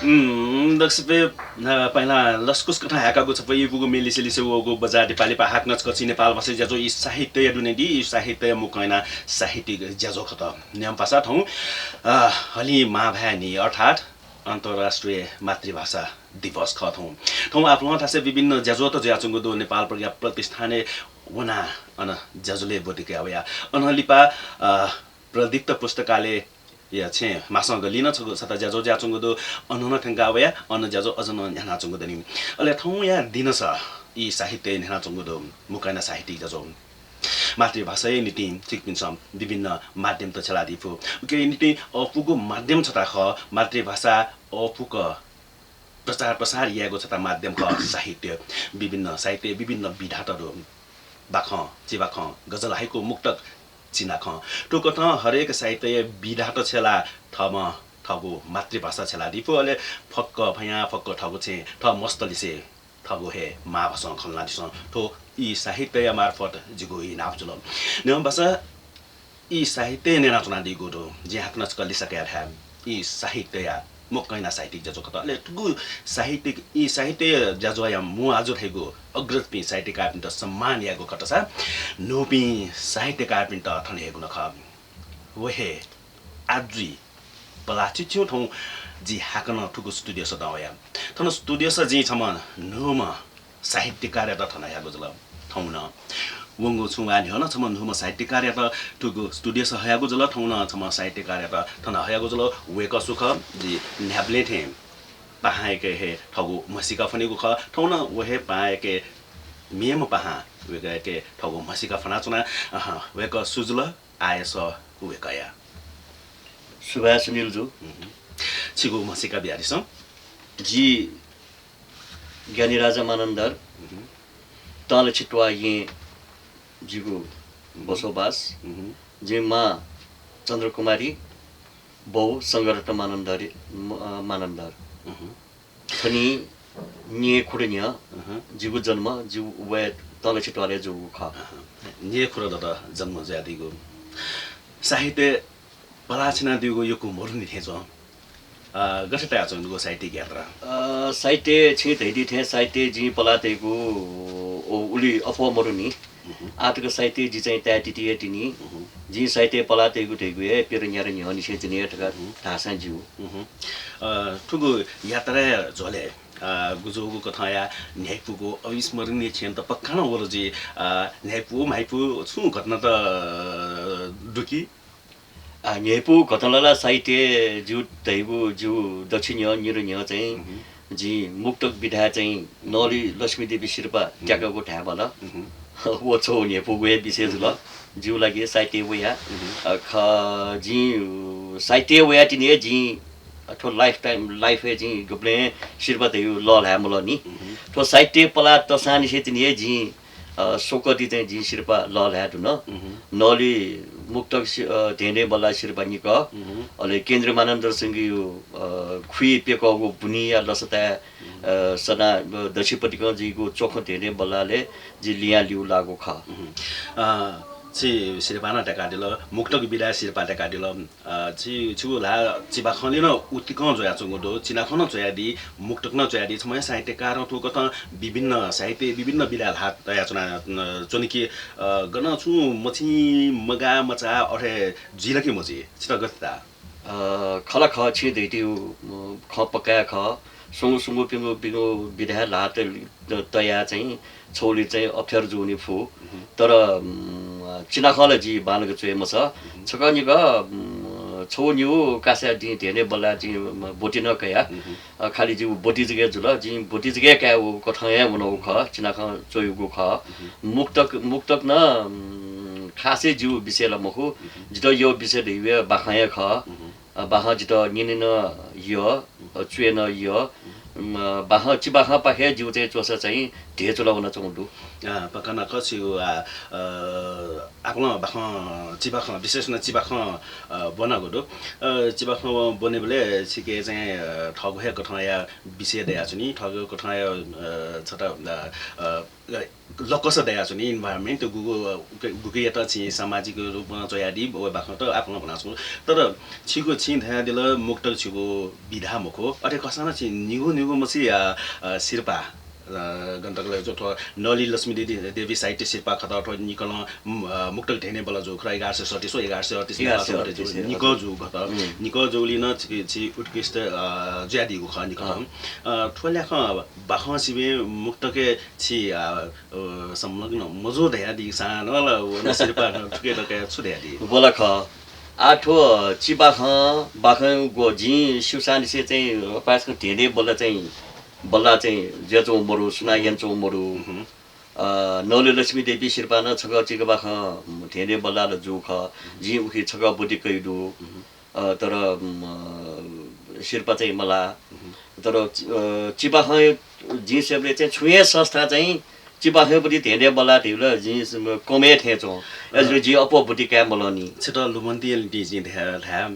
दक्ष पे पहिला लस्कुस कथा हाकाको छ पय पुगो मेलिसेलिसे वगो बजार नेपाली पा हाक्नच कछि नेपाल भाषा ज्याजो इ साहित्य दुनेदी साहित्य मुकैना साहित्यिक ज्याजो खत नियम पासा ठौ हली माभानी अर्थात अन्तर्राष्ट्रिय मातृभाषा दिवस खथौँ ठौ आफ्नो थासे विभिन्न ज्याजो त ज्याचुङ्गो दो नेपाल प्रज्ञा प्रतिष्ठाने वना अन ज्याजुले बोटिके आवया अनलिपा प्रदीप्त पुस्तकालय या छे मासँग लिन छ सता ज्याजो ज्याचुङ्गो दो अनन ठंगा आवया अन ज्याजो अजन न्याना चुङ्गो दनि अले ठौ या दिन छ यी साहित्य न्याना चुङ्गो दो मुकैना साहित्यिक ज्याजो मातृभाषा नीति सिक्पिन्छ विभिन्न माध्यम त छला दिफु के नीति अपुको माध्यम छता ख मातृभाषा अपुक प्रचार प्रसार यागो छता माध्यम ख साहित्य विभिन्न विधातहरु बाख चिबाख गजल हाइको मुक्तक चिनाख टोकथ हरेक साहित्य विधात छला थम थगो मातृभाषा छला दिफु अले फक्क भया फक्क थगो छे थ मस्तलिसे थगो हे मा भाषा खल्ला दिस तो यी साहित्य मार्फत जिगो इ नाप जुल नेम भाषा यी साहित्य नेना चुना दिगो दो जे हाक्न चकली सके था यी साहित्य मुकैना साहित्यिक जजो कतले टुगु साहित्यिक यी साहित्य जजो या मु आजु थैगो अग्रपी साहित्य कार्पिन्ट सम्मान यागो कटसा नोपी साहित्य कार्पिन्ट थनेगु नख वहे आद्री पलाची छु थौ जी हाकन ठुगु स्टुडियो सदावया थन स्टुडियो स जी छम नोम साहित्य कार्य त थना यागो जल थौ न वंगो छुवानि हन छम नोम साहित्य कार्य त ठुगु स्टुडियो स हयागो जल थौ न छम साहित्य कार्य त थना हयागो जल वेक सुख जी न्याब्ले थे पाहाके हे ठगु मसिका फनेगु ख थौ न वहे पाएके मेम पाहा वेके ठगु मसिका फना चुना वेक सुजुल आयस वेकया सुभाष सुनिलजु छिगु मसिका बिहारिस जी ज्ञानी राजा मानन्दर तल छिटवा ये जीगु बसोबास जे माँ चन्द्रकुमारी बहु संगरत मानन्दर खनि nye खुरन्या जीगु जन्म जीव वे तल छिटवाले जो ख nye खुर द जन्म ज्यादिगो साहित्य पलाचना दिगो योको मोरनि थेजो गसटा आचुगो साहित्यिक यात्रा साहित्य छि धैदि थे साहित्य जी पलातेगु उली अफवा मोरनि आतको साहित्य जी चाहिँ त्याटिटिए तिनी जी साहित्य पलातेगु थेगु ए पेरन्यार नि हनि से जने ठगा ढासा जिउ ठुगु यात्रा झोले गुजोगु कथाया न्यायपुगो अविस्मरणीय क्षण त पक्का न हो जी न्यायपु माइपु छु घटना त दुकी न्यायपु घटनाला साहित्य जु दैगु जु दक्षिणीय निरन्य चाहिँ जी मुक्तक विधा चाहिँ नली लक्ष्मीदेवी शेर्पा ट्यागको ढाबल वो छौ न्यायपु वे विशेष ल जिउ लागि साहित्य वया ख जी साहित्य वया तिने जी ठो लाइफ है जी गुप्ले शेर्पा दैगु ल ह्यामल नि ठो साहित्य पला तसानी से तिने जी सोकती चाहिँ जी शेर्पा ल ह्याटु न नली मुक्तक धेने बल्ला शेर्पा निक अले केन्द्र मानन्दर सिंह यो खुइ पेकको बुनिया लसता सना दक्षिणपट्टिको जीको चोख धेने बल्लाले जी लिया लिउ लागो ख छि शेर्पाना टेकादिल मुक्तक बिदा शेर्पा टेकादिल छि छुला चिबा खले न उतिक जोया चंगो दो चिना खन जोयादि मुक्तक न जोयादि समय साहित्यकार ठुक त विभिन्न साहित्य विभिन्न बिदा हात तया चना चनिकी गन छु मछि मगा मचा अरे जिलके मछि छिट गत्ता खला ख छि दैतिउ ख पका ख सुंगु सुंगु पिंगु पिंगु बिदा लात तया चाहिँ छोली चाहिँ अप्ठ्यारो जुनी फु तर चिनाखले जी बालको चुएम छ छकनिक छोन्यु कासा दि धेने बल्ला जी बोटिन कया खाली जी बोटी जगे जुल जी बोटी जगे का कठया उनो ख चिनाख चोयुगु ख मुक्तक न खासै जीव विषयला मखु जित यो विषय दैवे बाखया ख बाह जित निनिन य चुएन य बाह चिबाह पाखे जिउ चाहिँ चोसा चाहिँ ढेचुला हुन चाहन्छु पकना कछु आफ्नो बाख चिबाख विशेष न चिबाख बनागो दो चिबाख बने बेले सिके चाहिँ ठगहे कठया विषय दया छु नि ठगको कठया छटा लकस दया छु नि इन्भाइरोमेन्ट गुगु यता छि सामाजिक रूपमा जयादी व बाख त आफ्नो बनाछु तर छिगो छि ध्या दिल मुक्त छिगो विधा मुखो अरे कसना छि निगो मसी शिरपा गन्तकले जो नली लक्ष्मी देवी साहित्य शिल्पा खत अथवा निकल मुक्तक धेने बला जो खरा 1137 1138 निको जो गत निको जोली न छि उत्कृष्ट ज्यादिगु ख निकल ठोल्या ख बाख सिबे मुक्तके छि संलग्न मजो दया दि सान न शिल्पा ठुके टके छुदया दि बोला ख आठो चिबा ख बाख गो जि सुशान से चाहिँ पासको धेने बोला चाहिँ बल्ला चाहिँ जेचो मरु सुना यन्चो मरु नौले लक्ष्मी देवी शिर्पा न छग चिग बाख धेने बल्ला ल जो ख जि उखि छग बुटी कैदु तर शिर्पा चाहिँ मला तर चिबा ख जि सेबले चाहिँ छुए संस्था चाहिँ चिबा ख बुटी धेने बल्ला दिउल जि कमे थेचो एजले जि अपो बुटी क्या मलनी छिट लुमन्ती दि जि ध्या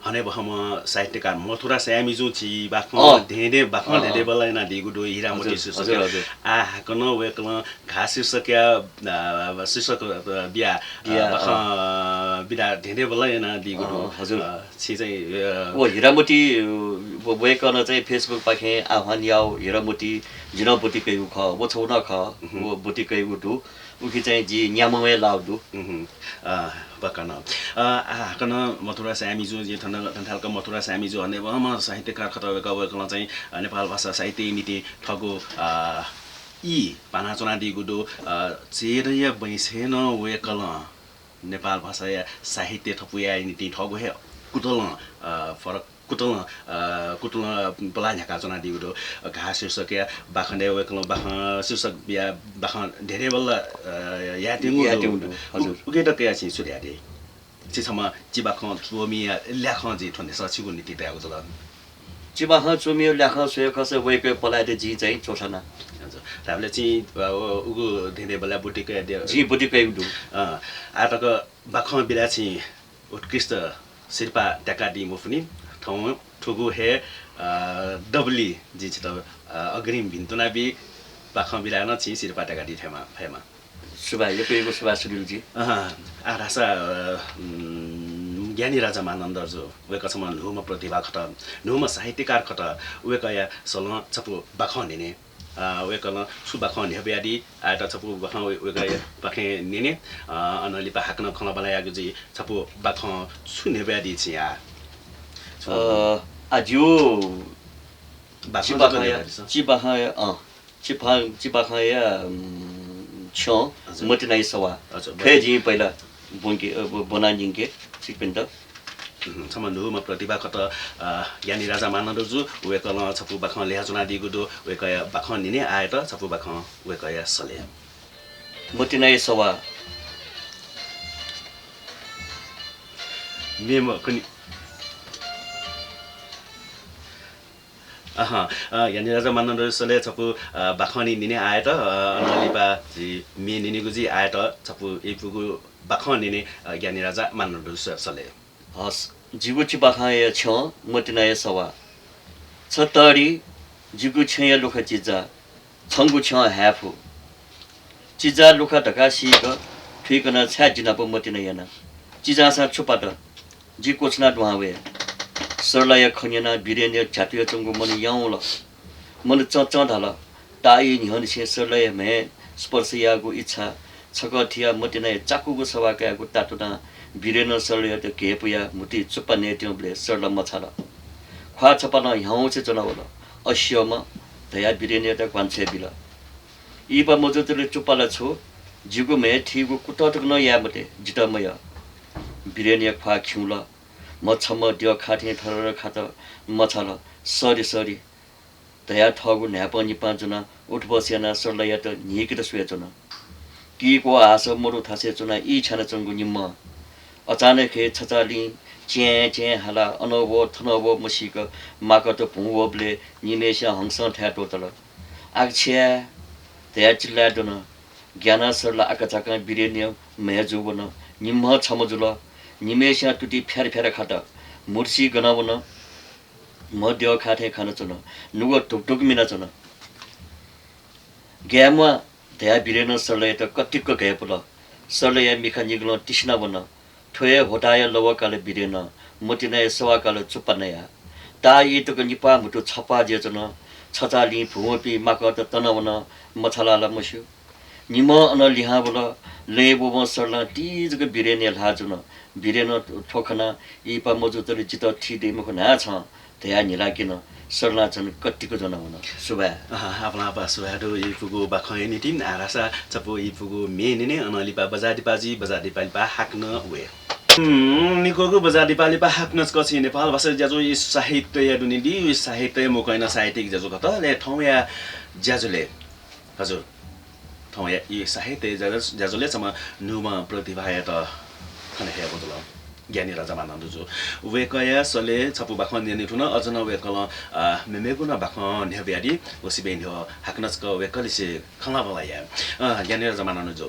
हने बहम साहित्यकार मथुरा स्यामिजु छि बाखमा धेने बला ना दिगुडो हिरामती शीर्षक आ हकन वेकल घास शीर्षक शीर्षक बिया बख बिदा धेने बला ना दिगुडो हजुर छि चाहिँ ओ हिरामती वेकन चाहिँ फेसबुक पाखे आह्वान याउ हिरामती जिनपति कैगु ख वो छौना ख वो बुटी कैगु दु उखि चाहिँ जि न्यामवे लाउदु बकन हकन मथुरा स्यामिजु जे थन्थालका मथुरा स्यामिजु हने वहम साहित्यकार खतवेका वेकल चाहिँ नेपाल भाषा साहित्य नीति ठगु ई पानाचना दिगुडो चेरय बैसेन वेकल नेपाल भाषा साहित्य थपुया नीति ठगु हे कुतल फरक कुतल बला झका चना दिगुडो घास शीर्षक बाखने वेकल बाख शीर्षक बिया बाख धेरै बल्ला याटिङु हजुर उके त क्या छि सुर्या दे छिसमा चिबाख चोमी ल्याख जि थने सचिगु नीति त्यागु जल चिबाख चोमी ल्याख सोय खस वेके पलाइदे जि चाहिँ चोसना हजुर हामीले चाहिँ उगु धेरै बल्ला बुटीकै जि बुटीकै दु आटक बाख बिरा छि उत्कृष्ट शिल्पा ट्याका दि मुफनी ठौ ठुगु हे डबली जि छ त अग्रिम भिन्तुना बि बाख बिरान छि शिल्पा ट्याका दि फेमा सुबा यपेको सुबा सुरुल जी आरासा ज्ञानी राजा मानन्द जो वेकसम नुम प्रतिभा खत नुम साहित्यकार खत वेकया सल छपु बाख निने वेकल सुबाख नेबयादी आटा छपु बाख वेकया बाखे निने अनलिपा हाक्न खला बनायागु जि छपु बाख छु नेबयादी छिया आजु बाखया चिबाखया छ मतिनाइ सवा फेजि पहिला बुंके बनाजिंके सिकपिन्द सम्बन्धमा प्रतिभा खत यानी राजा मानन्दजु वेकल छपु बाख ल्याजुना दिगुदो वेकया बाख निने आएत छपु बाख वेकया सले मतिनाइ सवा मेम कनि यानी राजा मानन्द सले छपु बाखनी निने आएत अनलिपा जि मे निनेगु जि आएत छपु एपुगु बाख निने ज्ञानी राजा मानन्द सले हस जिगु चिबाखाय छ मतिनाय सवा छतरी जिगु छय लुख चिजा छंगु छ हाफु चिजा लुख ढका सिक ठिकन छ्या जिनापो मतिनायना चिजा सा छुपाट जि कोचना दुहावे सरलय खन्यना बिरेन्य झातिय चंगु मन याउल मन चच ढाल ताई निहन से सरलय मे स्पर्शयागु इच्छा छकथिया मतिनाय चाकुगु सवाकागु तातुना बिरेन सरलय त केपुया मुति चुप्पने त्योबले सरल मछाल ख्वा छपन याउ से जनावल अश्यम दया बिरेन्य त क्वान्छे बिल इपा मजुतले चुप्पला छु जिगु मे ठिगु कुटटक न यामते जितमय बिरेन्य ख्वा खिउल मछम त्यो खाथे थर खात मछल सरी दया ठगु न्याप निपा जुना उठ बस्याना सरलय त निकित सुएचुना किको आस मरु थासे चुना ई छाना चंगु निम्म अचानक हे छचाली चे हाला अनवो थनवो मसिक माकत भुवबले निमेशा हंस ठ्याटो तल आक्षया दया चिल्ला दन ज्ञान सरला आकाचाका बिरेन्य मेजुवन निम्म छमजुल निमेशा तुटी फेर खाट मुर्सी गनावन मध्य खाथे खान चुन नुगो टुकटुक मिना चुन ग्यामा 대야 비례는 설레다 껍질거 개불러 설레야 미칸이글로 티시나 보나 토에 호다야 러와깔 비례나 모티나에 서와깔 쭈빠네야 다 이득 니파 무도 차파지잖아 차자리 부모비 막어다 떠나보나 뭐살라라 뭐슈 니모 어느 리하불러 레보모 설라 띠즈그 비례네 하주나 비례는 토카나 이파 모주들이 지도 티데모고 나차 대야 니라기나 설라 전 껍질거 전화보나 수바 आफ्ना पासुवाडो इपुगो बाखैनी टिन आरासा चपो इपुगो मेनिने अनलिपा बजादिपाजी बजादिपालिपा हाक्न वे निकोको बजादिपालिपा हाक्न कछि नेपाल भाषा ज्याजो इ साहित्य यादुनि दि साहित्य मुकैना साहित्यिक ज्याजो कतले ठौया ज्याजोले हजुर ठौया इ साहित्य ज्याजोले सम नुमा प्रतिभा या त खने हे बदल ज्ञानी राजा मानन्दु जो वेकया सले छपु बाखन नेनि ठुन अजन वेकल मेमेगुन बाखन नेब्याडी ओसिबेन हो हाकनस्क वेकलिसे खला बलाया ज्ञानी राजा मानन्दु जो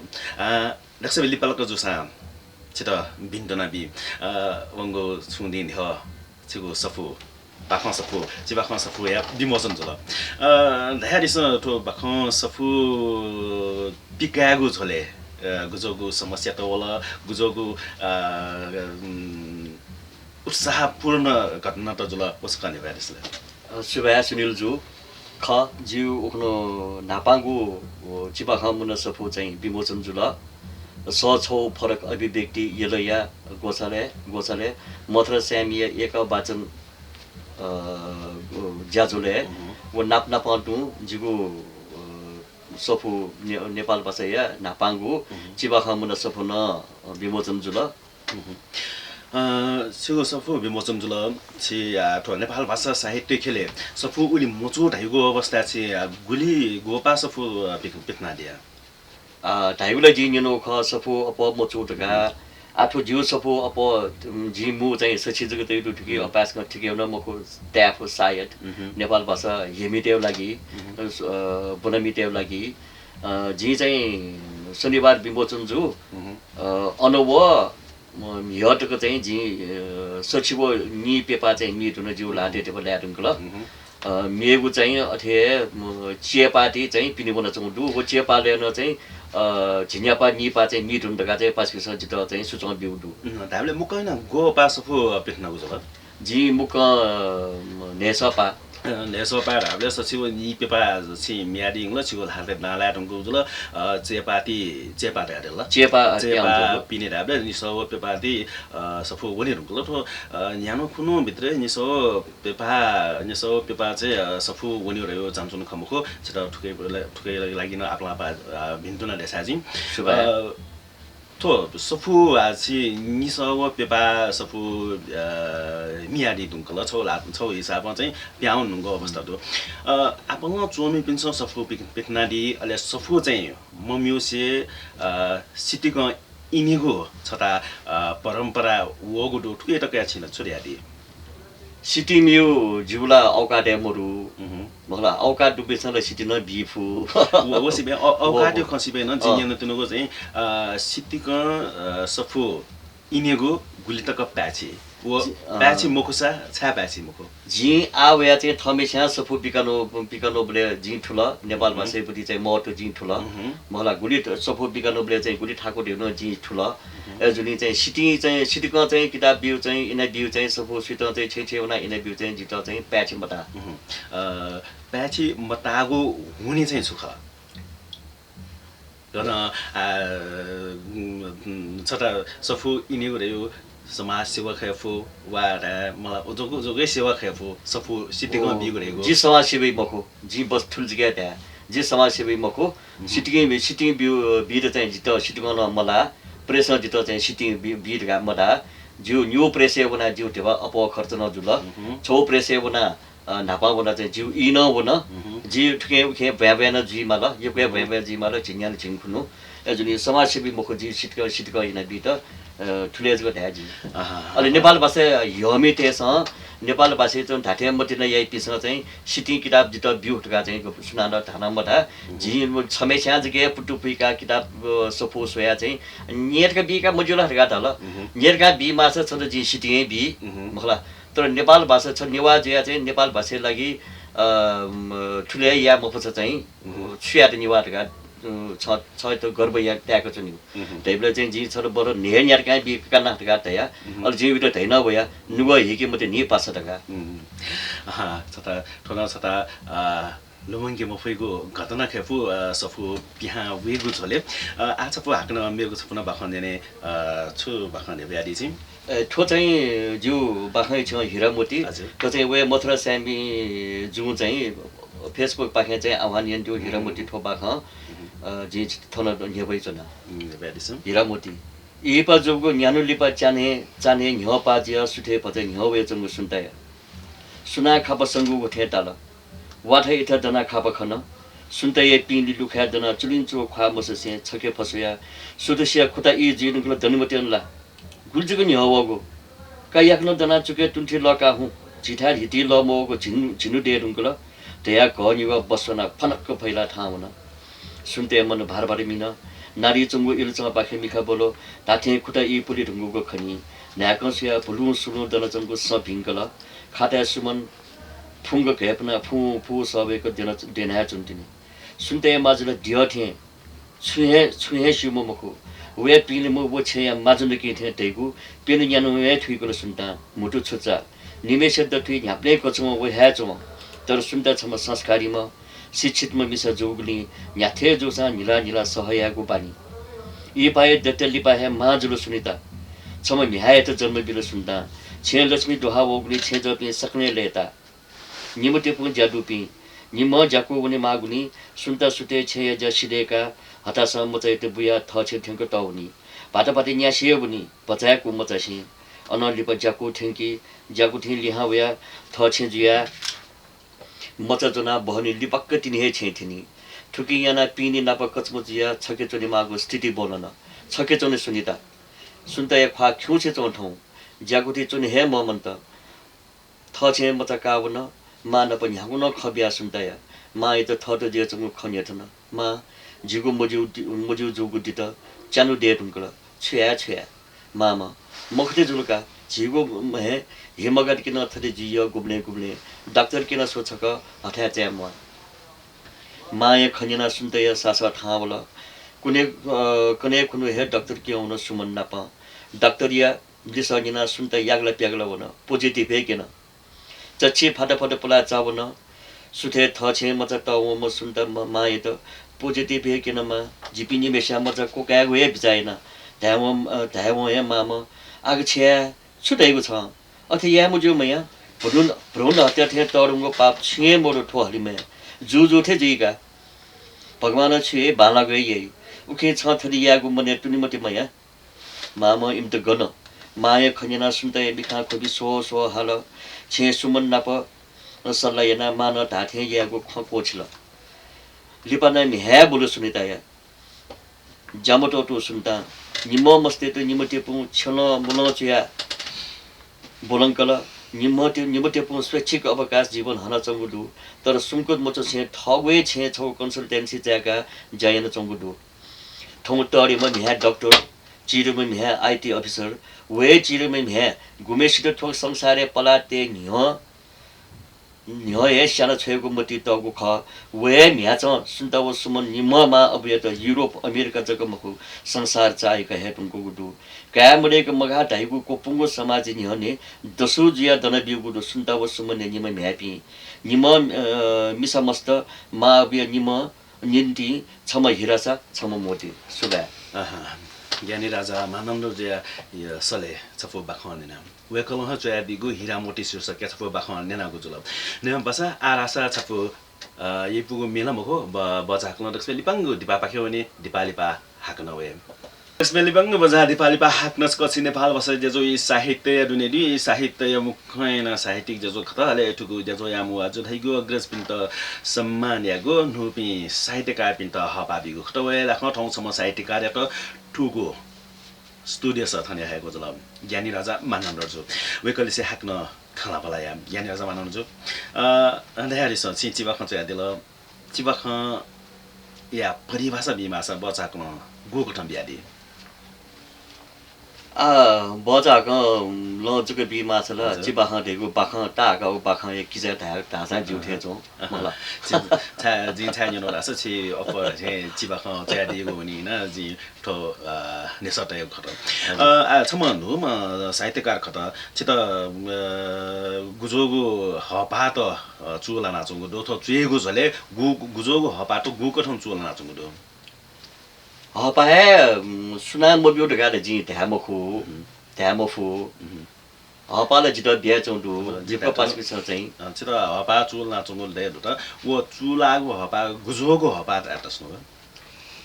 दक्षबेली पलक जुसा छित बिन्दना बि वंगो छुदिन हो छिगो सफु बाखन सफु जि बाखन सफु या बिमोसन जल धारिस ठो बाखन सफु पिकागु झले गुजोगु समस्या त होला गुजोगु उत्साहपूर्ण घटना त जुल उसकाने भएसले सुबया सुनिल जु ख जिउ उखनो नापांगु चिपा खमुन सफु चाहिँ विमोचन जुल स छौ फरक अभिव्यक्ति यलया गोसाले मथर स्यामिया एक वाचन ज्याजुले वो नाप नापाटु जिगु सफु नेपाल भाषा नापाङ्गु चिबाखमुन सफु न विमोचन जुल सिगो सफु विमोचन जुल छि ठो नेपाल भाषा साहित्य खेले सफु उली मोचो ढाइगो अवस्था छि गुली गोपा सफु पिकना दिया ढाइगुला जिन्यनो ख सफु अप मोचो ढका आठो जिउ सफु अप जिमु चाहिँ सछि जगत युटु ठिकै अपासमा ठिकै न मको ट्याफ सायद नेपाल भाषा हेमिटेव लागि बनमिटेव लागि जि चाहिँ शनिबार विमोचन जु अनव यटको चाहिँ जि सचिव नि पेपा चाहिँ मिटुन जिउ लाटे टेप ल्याटुङ्कल मेगु चाहिँ अथे चेपाटी चाहिँ पिनिबन चंदु हो चेपाले न चाहिँ झिन्यापा निपा चाहिँ मिटुन ढका चाहिँ पासकिस जित चाहिँ सुचङ बिउडु हामीले मुकैना गो पासफु पिट्न गुजल जी मुक नेसपा नेसपा हामीले सचिव नि पेपा छि म्याडिङ ल छिगो हाते नाला टंगु जुल चेपाटी चेपाटे ल चेपा पिने हामीले निसो पेपाटी सफु वनि रुकल थो न्यानो खुनु भित्र निसो पेपा चाहिँ सफु वनि रह्यो जान्छुन खमुखो छिटा ठुकै लागि न आपला भिन्तुना देसाजी तो सफु आछि निसव पेपा सफु मियाडी दुंकल छौ हिसाबमा चाहिँ प्याउन नुगो अवस्था दो आपन चोमी पिन्छ सफु पिकनाडी अले सफु चाहिँ मम्युसे सिटीको इनिगो छता परम्परा वगु दो ठुके टका छिन छोरियाडी सिटी मिउ जुला औका डेमरु मखला औका दुबेसले सिटी न बिफु वसिबे औका त्यो खसिबे न जिन्यन तुनुगो चाहिँ सिटीको सफु इनेगो गुलितक प्याछि वो प्याछि मोखुसा छा प्याछि मोखु जि आवेया चाहिँ थमेस्या सफु पिकानो बले जि ठुल नेपाल भाषापति चाहिँ महत्व जि ठुल मखला गुली सफु पिकानो बले चाहिँ गुली ठाको देउन जि ठुल एजुनी चाहिँ सिटीको चाहिँ किताब बिउ चाहिँ इना बिउ चाहिँ सफु सिट चाहिँ छेउना इना बिउ चाहिँ जित चाहिँ प्याछि मता प्याछि मतागो हुने चाहिँ सुख गन छटा सफु इनेगो रह्यो समाज सेवा खफु वारा मलाई जोगै सेवा खफु सफु सिटीको बिगरेको जी समाज सेवी मखो जी बस ठुल जग्गा त्या जी समाज सेवी मखो सिटी बिउ बिर चाहिँ जित सिटीको न मला प्रेस जित चाहिँ सिटी बिर गा मदा जिउ न्यू प्रेसे बना जिउ तेवा अप खर्च न जुल छौ प्रेसे बना नापा बना चाहिँ जिउ इन बना जी ठुके खे भ्याभ्यान जी माला यो भ्याभ्या जी माला झिन्याल झिङखुनु एजुनी समाज सेवी मखो जी सिटको इन बित ठुलेजको ढ्याजी अहिले नेपाल भाषा यमिटेस नेपाल भाषा चाहिँ ढाटे मटिन यही पिसँग चाहिँ सिटी किताब जित बिउ ठुका चाहिँ सुनान ठाना मठा झि छमेस्या जगे पुटुपुइका किताब सफो सोया चाहिँ नेटका बिका मजुला ठगा ढल नेटका बि माछ छ जी सिटी बि मखला तर नेपाल भाषा छ नेवा जया चाहिँ नेपाल भाषा लागि ठुले या मफछ चाहिँ सुया नेवा ठगा छ त गर्व या ट्याको छ नि तैबले चाहिँ जी छ बर ने यार काय बि काना का तया अल जीवित तै न भया नुव हिके मते नि पास तका छता ठोना छता लुमङ्गे मफैको घटना खेफु सफु बिहा वेगु छले आज पो हाक्न मेगु छपुना बाखन्देने छु बाखन्ने ब्याडी चाहिँ ठो चाहिँ जु बाखै छ हिरामोती त्यो चाहिँ वे मथुरा स्यामी जु चाहिँ फेसबुक पाखे चाहिँ आह्वान यन त्यो हिरामोती ठो बाख जे थन नेबै छन ब्याडी छ हिरामोती इपा जुगु न्यानो लिपा चाने चाने न्ह पाजिया सुथे पते न्ह वे जंगु सुनताय सुना खाप संगु उठे ताल वाठै इथा दना खाप खन सुनताय पिंली लुखा दना चुलिन्चो खा मससे छके फसया सुदसिया खुता इ जिनुगु दनिमतेनला गुल्जुगु न्हवगु कायाक्न दना चुके तुन्थे लका हु जिठा हिति लमोगु झिनु डेरुंगुल तया घनिवा बसना फनक्क फैला ठाउन सुनते मन भारबारी मिन नारी चंगु इलचंग पाखे मिखा बोलो ताथे खुटा इ पुली ढुंगुगु खनि न्याकसिया भुलु सुनु दन चंगु सभिंगल खाता सुमन फुंग घेपना फु फु सबैको देना चुन्तिनी सुनते माजुल दियथे छुहे सुमो मखु वे पिले म वो छया माजुल के थे तेगु पेन यानु वे थुइको सुनता मुटु छुचा निमेष दथुइ ह्याप्ले कचम वे ह्याचो तर सुनता छम संस्कारी म शिक्षित म मिसा जोगली न्याथे जोसा निला निला सहयागु पानी इ पाए दत्तली पाए माजुल सुनिता छम मिहाय त जन्म बिल सुनता छे लक्ष्मी दोहा ओगली छे जपि सक्ने लेता निमते पु जादुपि निम जाको उनी मागुनी सुनता सुते छे जसिदेका हतास मचैत बुया थ छे ठेंक तौनी पाटापाटी न्यासिए बुनी बचाएको मचासी अनलिप जाको ठेंकी जाको ठे लिहा वया थ छे जुया मचा जना बहनी लिपक्क तिनी छे थिनी ठुकी याना पिनी नाप कचमुचिया छके चोनी मागु स्थिति बोलन छके चोनी सुनिता सुनता या खा खिउछे चोठौ जागुठी चोनी हे ममन्त थ छे मचा कावन मा न पनि हागुन खबिया सुनताया मा इत थ त जे चंगु खन्या थन मा जिगु मजु जुगु दित चानु दे तुंकल छ्या मामा मखते जुलका जिगु हे हिमगत किन थदे जियो गुब्ले डाक्टर किन सोचक हठा च्या म माया खन्याना सुनताया सासा ठावल कुने कुनु हे डाक्टर के आउन सुमन नाप डाक्टरिया दिसगिना सुनता यागला प्यागला वन पोजिटिभ हे किन चच्छी फटाफट पुला चावन सुथे थ छे मचा त म सुनता माए त पोजिटिभ हे किन मा जिपिनी मेशा मचा कोका गए बिचाएन धाव हे माम आग छ्या छुटाइको छ अथे या मुजु मया भ्रूण हत्या थे तरुंगो पाप छे मोरो ठो हलिमे जु थे जिगा भगवान छे बाला गए यही उखे छ थरी यागु मने तुनिमति मया माम इम त गन माया खन्याना सुनता बिखा खोबी सो हाल छे सुमन नाप सल्लायना मान धाथे यागु खोछल लिपाना मिहा बोलो सुनिता या जामटो टो सुनता निम मस्ते त निमते पु छन मुन चिया बोलंकल निमते पु स्वैच्छिक अवकाश जीवन हन चंगुदु तर सुमको मचो छे थवे छे छौ कन्सल्टेन्सी जाका जायन चंगुदु थौ तरी म मिहा डाक्टर चिरुम मिहा आईटी अफिसर वे चिरुम मिहा गुमेसित ठोक संसारे पलाते न्ह हे साना छेको मति तगु ख वे म्याच सुनताव सुमन निममा अब त युरोप अमेरिका जगमखु संसार चाहेका हेटुङको गुदु कामरेको मगा धाइगु कोपुङको समाज निहने दसु जिया दन बिगु सुनताव सुमन निम म्यापी निम मिसमस्त मा अब निम निन्ती छम हिरासा छम मोती सुबा ज्ञानी राजा मानन्द जे सले छफो बाखने नाम वे कलह चया बिगु हिरा मोटी सुस के छफो बाखने नागु जुल ने बसा आरासा छफो ये पुगु मेला मखो बजा हाक्न दक्स लिपांगु दिपा पाख्यो भने दिपालिपा हाक्न वे स्मेलिबंग बजा दिपालिपा हाक्नस कछि नेपाल बस जेजो इ साहित्य दुनेदी साहित्य मुखैन साहित्यिक जेजो खतले ठुगु जेजो यामु आज धाइगु अग्रज पिन्त सम्मान यागु नुपि साहित्यकार पिन्त हपाबिगु खतवे राख्न ठाउँ सम साहित्यकार त ठुगु स्टुडियो छ थने हाएको जल ज्ञानी राजा मानन्द जो वेकले से हाक्न खाला बलाया ज्ञानी राजा मानन्द जो अन्धारी छ चिचिबा खन्छ यादिल चिबा ख या परिभाषा बिमासा बचाक्न गोको ठम बियादी बजाक लजुक बि माछला चिबाख देगु बाख टाका बाख एक किजा ढासा जुथे चो मला 今菜牛肉是去 offer 去基本上在的个问题呢，就头你说的有可能。什么路嘛，赛德嘎可的，这个古着个好巴的做了那种个都，他最个说嘞，古着个好巴都古个通做了那种个都。好巴सुना मोबियो ढगाले जी ध्यामखु ध्यामफु हपाले जित बिया चौडु जिको पासको छ चाहिँ 这个好巴做那种个来的，我做那个好巴，古着个好巴的那种个。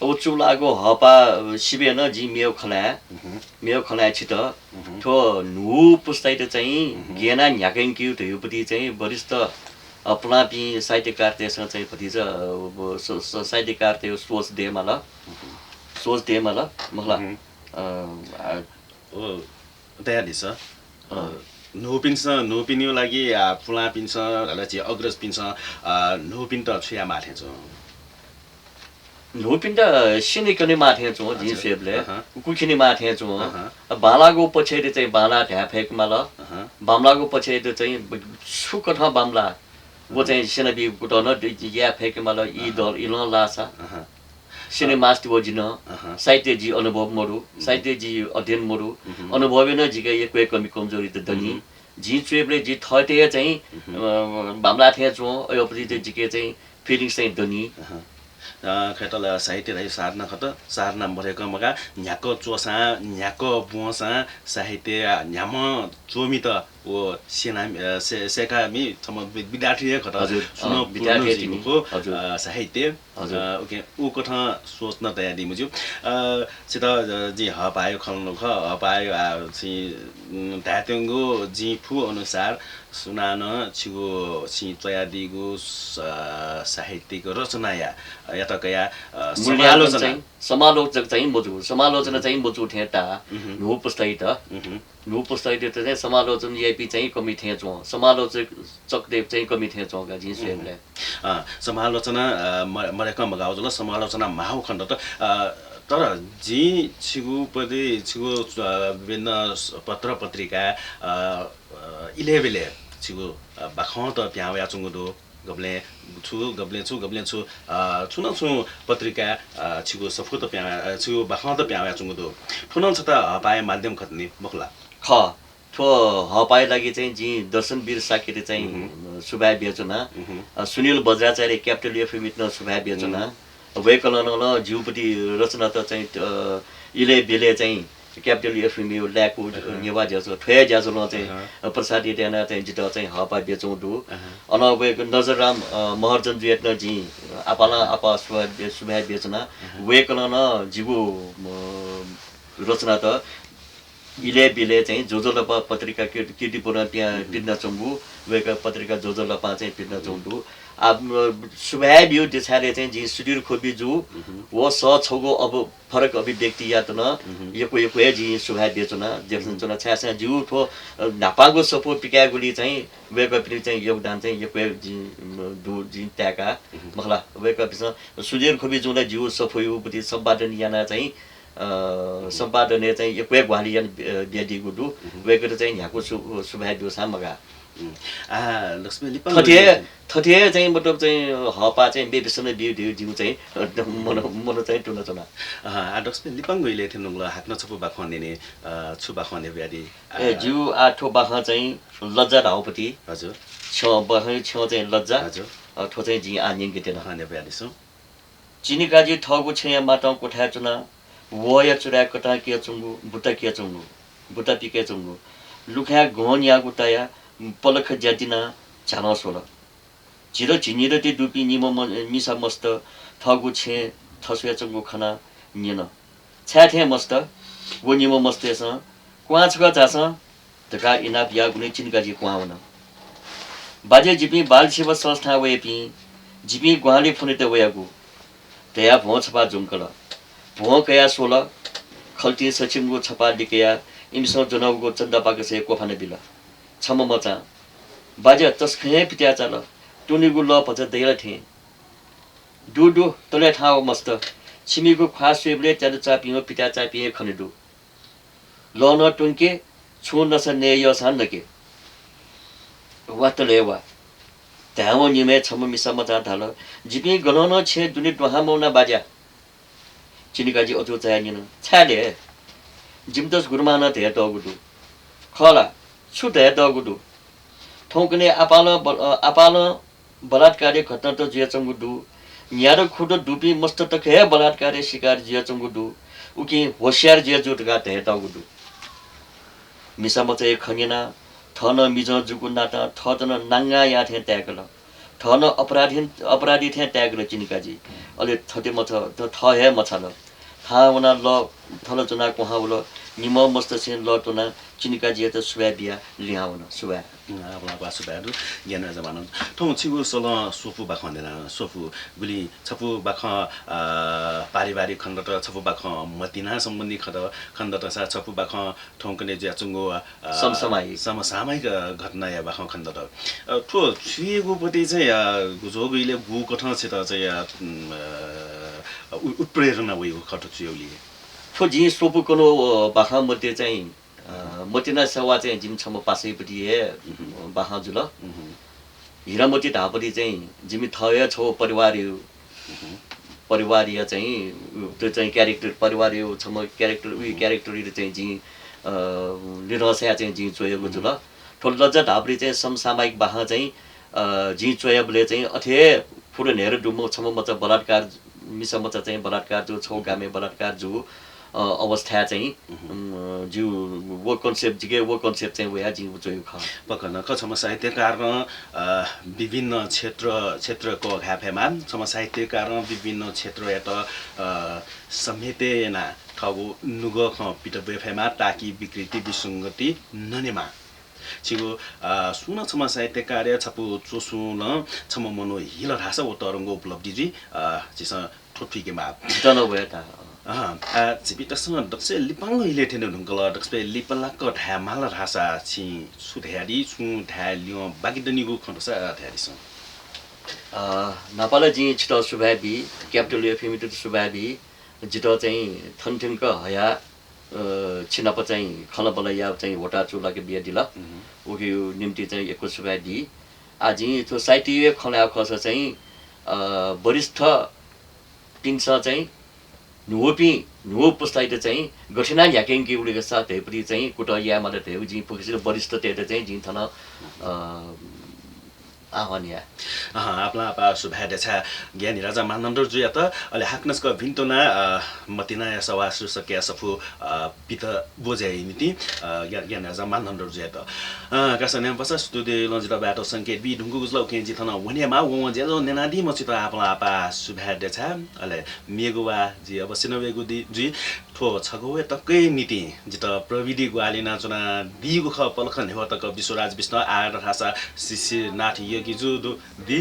ओचुलाको हपा सिबेन जी मेउ खला छिट थो नु पुस्ताइ त चाहिँ गेना न्याकेङ क्यु धयुपति चाहिँ वरिष्ठ अपनापि साहित्यकार त्यसमा चाहिँ भतिज साहित्यकार त्यो सोच देमा ल मला तयार दिस नो पिन्यो लागि फुला पिन्छ होला चाहिँ अग्रज पिन्छ नो पिन त छुया माथे छ नुपिन्ट सिनिकने माथे छु जिसेबले कुखिने माथे छु बालाको पछेले चाहिँ बाला ढ्याफेकमा ल बामलाको पछेले चाहिँ सुकठ बामला वो चाहिँ सिनबी गुटन या फेकमा ल इ दल इल लासा सिने मास्ति वजिन साहित्य जी अनुभव मरु साहित्य जी अध्ययन मरु अनुभव न जिगा एक कमी कमजोरी त दनी जी चेबले जी थटे चाहिँ बामला थे छु अयोपति जिके चाहिँ फिलिङ्स चाहिँ दनी खेतल साहित्य साधना खत साधना मरेको मगा न्याको चोसा न्याको बुसा साहित्य न्याम चोमी त ओ सेना सेकामी सम विद्यार्थी खत सुनो विद्यार्थीको साहित्य ओके उ कथा सोच्न तयारी मुजु सित जी हपायो खल्नु ख हपायो छि धातेंगो जी फु अनुसार सुनान छिगो छि तयारीगो साहित्यिक रचना या यतकया समालोचक चाहिँ मोजु ठेटा नु पुस्तै त चाहिँ समालोचन एपी चाहिँ कमी थे छ समालोचक चकदेव चाहिँ कमी थे छ गा जी सेमले समालोचना मरेका मगाउ जल समालोचना माहु खण्ड त तर जी छिगु पदे छिगु विभिन्न पत्र पत्रिका इलेबेले छिगु बाखौ त प्याया चुङदो गब्ले छु छुन छु पत्रिका छिगु सफु त प्या छिगु बाखौ त प्याया चुङदो फुन छ त पाए माध्यम खत्ने मखला ख थो हपाइ लागि चाहिँ जी दर्शनवीर साकेले चाहिँ सुभाय बेचना सुनिल बज्राचार्य क्यापिटल एफएम इतना सुभाय बेचना वेकलन ल जीवपति रचना त चाहिँ इले बेले चाहिँ क्यापिटल एफएम यो ल्याकु नेवा ज्याजो ठ्या ज्याजो ल चाहिँ प्रसाद इटेना चाहिँ जित चाहिँ हपा बेचौं दु अन वेक नजरराम महर्जन जुएटन जी आपा सुभाय बेचना वेकलन जीवु रचना त इले बिले चाहिँ जोजोलपा पत्रिका कीर्तिपुर त्यहाँ पिड्न चम्बु वेका पत्रिका जोजोलपा चाहिँ पिड्न चम्बु अब सुभाय बिउ देछाले चाहिँ जी सुदूर खोबी जु वो स छगो अब फरक अभिव्यक्ति या त न यको जी सुभाय बेचना जेसन चना छासा जिउ थो नापागो सपो पिकागुली चाहिँ वेका पनि चाहिँ योगदान चाहिँ यको जी दु जी त्याका मखला वेका पिस सुदूर खोबी जुले जिउ सफोयु पति सम्पादन याना चाहिँ सम्पादन चाहिँ एक ग्वाली बेदी गुडु वेगर चाहिँ यहाँको सुभाय दियो सामगा लक्ष्मी थथे चाहिँ मतलब चाहिँ हपा चाहिँ बेबिसन बिउ जिउ चाहिँ मन चाहिँ टुन चना लक्ष्मी लिपाङ गइले थिनुङ ल हाक्न छपु बाखने ने छु बाखने ब्याडी जिउ आठो बाख चाहिँ लज्जा राउपति हजुर छ बाख छ चाहिँ लज्जा हजुर ठो चाहिँ जी आनिङ गतेन हाने ब्याडी सु चिनिकाजी ठगु छ माटौ कोठा चुना वया चुरा कटा के चुङु बुटा के चुङु बुटा पिके चुङु लुखा घोन या गुटाया पलख ज्यातिना झाना सोल चिरो चिनिर ती दुपी निम मिसा मस्त थगु छे थसुया चुङु खना निन छ्याथे मस्त वो निम मस्तेस क्वाछगा जास तका इनाप या गुने चिनकाजी क्वाउन बाजे जिपी बाल सेवा संस्था वेपी जिपी ग्वाली फुनेते वयागु तया भोछपा जुङकल भुँ कया 16 खल्टी सचिमगो छपा लिकया इमसो जनवगो चन्दा पाकसे कोफाने बिला छम मचा बाजे तस्खे पित्या चाल टुनिगु ल पच दैला थे डु तले ठाव मस्त छिमीगु खास सेबले त्याद चापियो पित्या चापिए खनेदु lo no tunke chu na sa ne yo san ke wat le wa ta mo ni me chamo mi sa ma ta tha lo jibi gono no che duni to ha mo na ba ja chini ga ji o to cha ni no cha le jim dos gurma na de to gu du khala chu de to gu du ठोकने आपाल बलात्कार्य घटना तो जिया चंगुडू narrow खुदो डुबी मस्त तक है बलात्कार्य शिकार जिया चंगुडू उकी होशियार जिया जुट गा ते तागुडू मिसा मचे खनिना थन मिजो जुगु नाटा थजन नांगा या थे त्यागल थन अपराधी थे त्यागल चिनिकाजी अले थते मछ थ हे मछल था वना ल थल चुना कोहा उल निम मस्त से ल तुना चिनिकाजी त सुबा बिया लियाउन सुबा आपला बासु बादु ज्ञान जमाना ठौ छिगु सल सोफु बाखनेना सोफु गुली छपु बाख पारिवारिक खण्ड त छपु बाख मतिना सम्बन्धी खण्ड त सा छपु बाख ठौकने ज्या चुंगो समसामयिक घटना या बाख खण्ड त ठो छिगु पति चाहिँ गुजोगुइले गु कठ छ त चाहिँ उत्प्रेरणा वइ खट छिउली ठो जि सोफु कोनो बाख मध्ये चाहिँ मतिना सेवा चाहिँ जिम छम पासैपट्टि हे बाहा जुल हिरामती धापति चाहिँ जिमी थय छौ परिवारीय चाहिँ त्यो चाहिँ क्यारेक्टर परिवारीय छम क्यारेक्टर उही क्यारेक्टर चाहिँ जि निरसया चाहिँ जि चोएको जुल ठोल लज्जा धापरि चाहिँ समसामयिक बाहा चाहिँ जि चोयबले चाहिँ अथे पुरो नेर डुमो छम मचा बलात्कार मिसा मचा चाहिँ बलात्कार जो छौ गामे बलात्कार जो अवस्था चाहिँ जिउ वो कन्सेप्ट चाहिँ वया जिउ जोयो ख पकन कछम साहित्यकार विभिन्न क्षेत्रको घाफेमा सम साहित्यकार विभिन्न क्षेत्र एत समेतेना ठगु नुग ख पिट बेफेमा ताकि विकृति विसंगति ननेमा छिगु सुन छम साहित्य कार्य छपु चोसुन छम मनो हिल रासा ओ तरंगो उपलब्धि जी जिस ठोठिकेमा जन भएता जिबितसँग दक्से लिपाङ इलेटेन नुगल दक्से लिपलाक ढामाल रासा छि सुध्यारी सु ढाल्यो बागिदनिगु खनसा थ्यारिस नेपाल जि छिटो सुभाबी क्यापिटल एफएमिट सुभाबी जिटो चाहिँ थन्थिङक हया छिनप चाहिँ खलबलया चाहिँ होटा चुलाके बिया दिला उके निम्ति चाहिँ एको सुभाबी आजि त्यो साहित्य खला खस चाहिँ वरिष्ठ पिंस चाहिँ नुहो पुस्ताइ चाहिँ गठिना याकेङ के उडेको साथ हेपरि चाहिँ कुट या माले थे जि पुगिसि वरिष्ठ तेते चाहिँ जि थन आह्वानिया आपला आपा सुभाडे छ ज्ञानी राजा मानन्द जुया त अले हाक्नसको भिन्तोना मतिना सवा सुसके सफु पित बोजाइ नीति ज्ञानी राजा मानन्द जुया त कासने पसा स्टुडियो लजिरा बाटो संकेत बि ढुंगु गुजला के जि थन वनेमा व जेलो नेनादी मछि त आपला आपा सुभाडे छ अले मेगुवा जि अब सिनवेगु जी ठो छगोए तकै नीति जित प्रविधि ग्वालिना चुना दिगु ख पलखन हो तक विश्वराज विष्णु आएर रासा शिशि नाथ योगी जु दि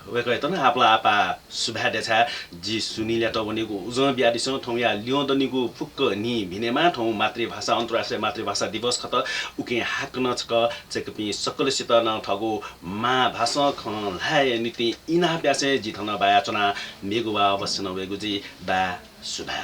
वेको त न आपला आपा सुभाडे छ जि सुनिले त वनेगु उज ब्यादिस ठौया ल्योदनिगु फुक्क नि भिनेमा ठौ मातृभाषा अन्तर्राष्ट्रिय मातृभाषा दिवस खत उके हाक नचक चकपि सकलसित न ठगु मा भाषा खलाय नीति इना प्यासे जिथन बायाचना मेगुवा अवश्य नवेगु जि दा सुभा